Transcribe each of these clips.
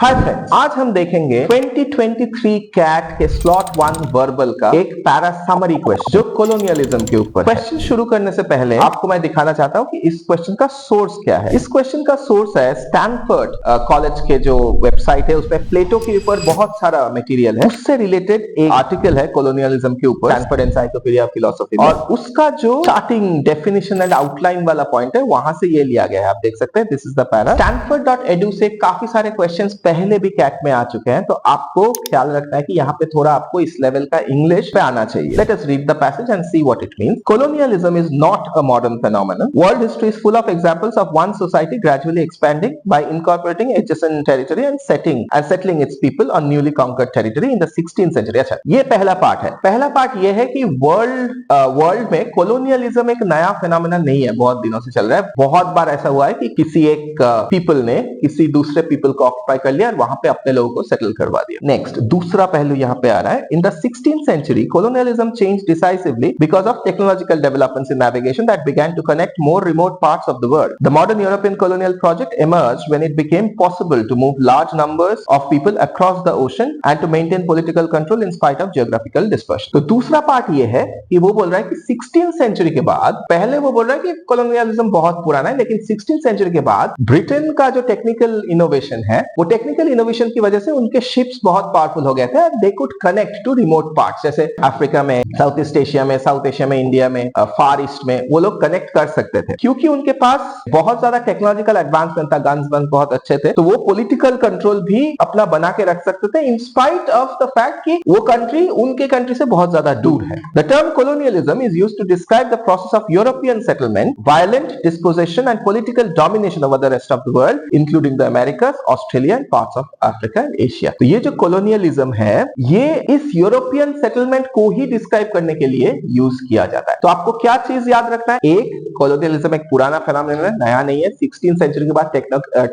Hi friends, आज हम देखेंगे 2023 कैट के स्लॉट 1 वर्बल का एक पैरा समरी क्वेश्चन जो कोलोनियलिज्म के ऊपर। क्वेश्चन शुरू करने से पहले आपको मैं दिखाना चाहता हूं कि इस क्वेश्चन का सोर्स क्या है। इस क्वेश्चन का सोर्स है स्टैनफोर्ड कॉलेज के जो वेबसाइट है, उसमें प्लेटो के ऊपर बहुत सारा मटेरियल है, उससे रिलेटेड एक आर्टिकल है कोलोनियलिज्म के ऊपर, स्टैनफोर्ड एनसाइक्लोपीडिया ऑफ फिलॉसफी में, और उसका जो स्टार्टिंग डेफिनेशन एंड आउटलाइन वाला पॉइंट है वहां से ये लिया गया है। आप देख सकते हैं, this is the para. stanford.edu से काफी सारे क्वेश्चंस पहले भी कैट में आ चुके हैं, तो आपको ख्याल रखना है कि यहाँ पे थोड़ा आपको इस लेवल का इंग्लिश पे आना चाहिए। Let us read the passage and see what it means. Colonialism is not a modern phenomenon. World history is full of examples of one society gradually expanding by incorporating adjacent territory and settling its people on newly conquered territory in the 16th century. अच्छा, ये पहला part है। पहला part ये है कि world में colonialism एक नया फिनोमेना नहीं है, बहुत दिनों से चल रहा है। बहुत बार ऐसा हुआ है कि किसी एक पीपल ने किसी दूसरे पीपल को ऑक्युपाई कर लिया और वहां पे अपने लोगों को सेटल करवा दिया। नेक्स्ट, दूसरा पहलू यहाँ पे आ रहा है। In the 16th century, colonialism changed decisively because of technological developments in navigation that began to connect more remote parts of the world. The modern European colonial project emerged when it became possible to move large numbers of people across the ocean and to maintain political control in spite of geographical dispersion. तो दूसरा part ये है कि वो बोल रहा है कि 16th century के बाद, पहले वो बोल रहा है कि colonialism बहुत पुराना है, लेकिन 16th century के बाद ब्रिटेन का जो टेक्निकल इनोवेशन है, वो टेक्निकल इनोवेशन की वजह से उनके शिप्स बहुत पावरफुल हो गए थे। They could connect to remote parts, जैसे अफ्रीका में, साउथ ईस्ट एशिया में, साउथ एशिया में, इंडिया में, फार ईस्ट में वो लोग कनेक्ट कर सकते थे क्योंकि उनके पास बहुत ज्यादा टेक्नोलॉजिकल एडवांसमेंट था, गन्स बहुत अच्छे थे, तो वो पॉलिटिकल कंट्रोल भी अपना बना के रख सकते थे in spite of the fact कि वो कंट्री उनके कंट्री से बहुत ज्यादा दूर है। The term colonialism is used to describe the process of European settlement, violent dispossession and political domination over the rest of the world including the Americas, Australia and parts of Africa and Asia. तो ये जो colonialism है, ये इस European settlement को ही describe करने के लिए यूज किया जाता है। तो आपको क्या चीज याद रखना है? एक, कोलोनियलिज्म एक पुराना फिनोमेनन है, नया नहीं है। 16th सेंचुरी के बाद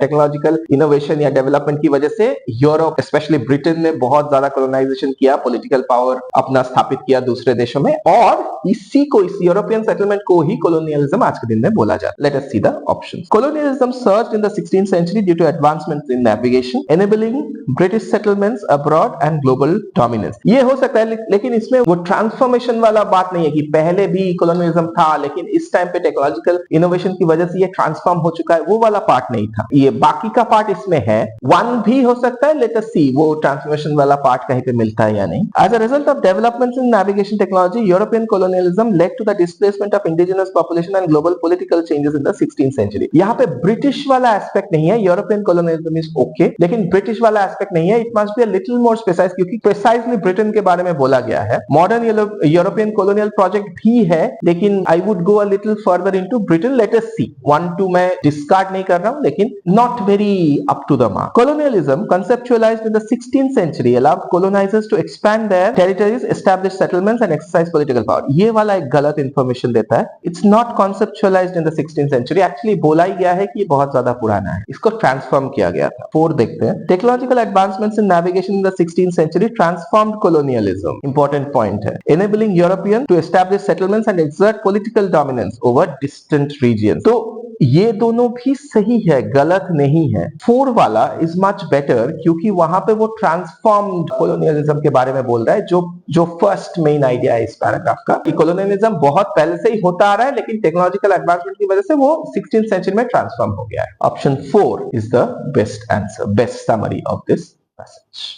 टेक्नोलॉजिकल इनोवेशन या डेवलपमेंट की वजह से यूरोप, स्पेशली ब्रिटेन ने बहुत ज्यादा कोलोनाइजेशन किया, पॉलिटिकल पावर अपना स्थापित किया दूसरे देशों में, और इसी को, इस यूरोपियन सेटलमेंट को ही कोलोनियलिज्म आज के दिन में बोला जाता है। Late us see the options. Colonialism surged in the 16th century due to advancements in navigation, enabling British settlements abroad and global dominance. ये हो सकता है, लेकिन इसमें वो ट्रांसफॉर्मेशन वाला बात नहीं है कि पहले भी कोलोनियलिज्म था लेकिन इस टाइम पे टेक्नोलॉजिकल इनोवेशन की वजह से ये ट्रांसफॉर्म हो चुका है, वो वाला पार्ट नहीं था। ये बाकी का पार्ट इसमें है। वन भी हो सकता है, लेट अस सी वो ट्रांसफॉर्मेशन वाला पार्ट कहीं पे मिलता है या नहीं। As a result of developments in navigation technology, European colonialism led to the displacement of indigenous population and global political changes in the 16th century. यहाँ पे ब्रिटिश वाला एस्पेक्ट नहीं है, यूरोपियन कोलोनियलिज्म इज ओके, लेकिन British वाला aspect नहीं है। It must be a little more specified, क्योंकि प्रिसाइजली ब्रिटेन के बारे में बोला गया है। मॉडर्न यूरोपियन कोलोनियल प्रोजेक्ट भी है, लेकिन I would go a little further into Britain. Let us see. 1 2 मैं डिस्कार्ड नहीं कर रहा हूं, लेकिन not very up to the mark. Colonialism conceptualized in the 16th century allowed colonizers to expand their territories, establish settlements and exercise political power. ये वाला एक गलत इंफॉर्मेशन देता है। It's not conceptualized in the 16th century. Actually बोला ही गया है कि ये बहुत ज्यादा पुराना है, इसको ट्रांसफॉर्म किया गया था। 4 देखते हैं। Technological advancements in navigation in the 16th century transformed colonialism. Important point है। Enabling European to establish settlements and exert political dominance over distant regions. तो ये दोनों भी सही है, गलत नहीं है। 4 वाला इज मच बेटर, क्योंकि वहां पे वो ट्रांसफॉर्म्ड कोलोनियलिज्म के बारे में बोल रहा है, जो फर्स्ट मेन आइडिया है इस पैराग्राफ का, कि कोलोनियलिज्म बहुत पहले से ही होता आ रहा है, लेकिन टेक्नोलॉजिकल एडवांसमेंट की वजह से वो 16th सेंचुरी में ट्रांसफॉर्म हो गया है। Option 4 is the best answer, best summary of this passage.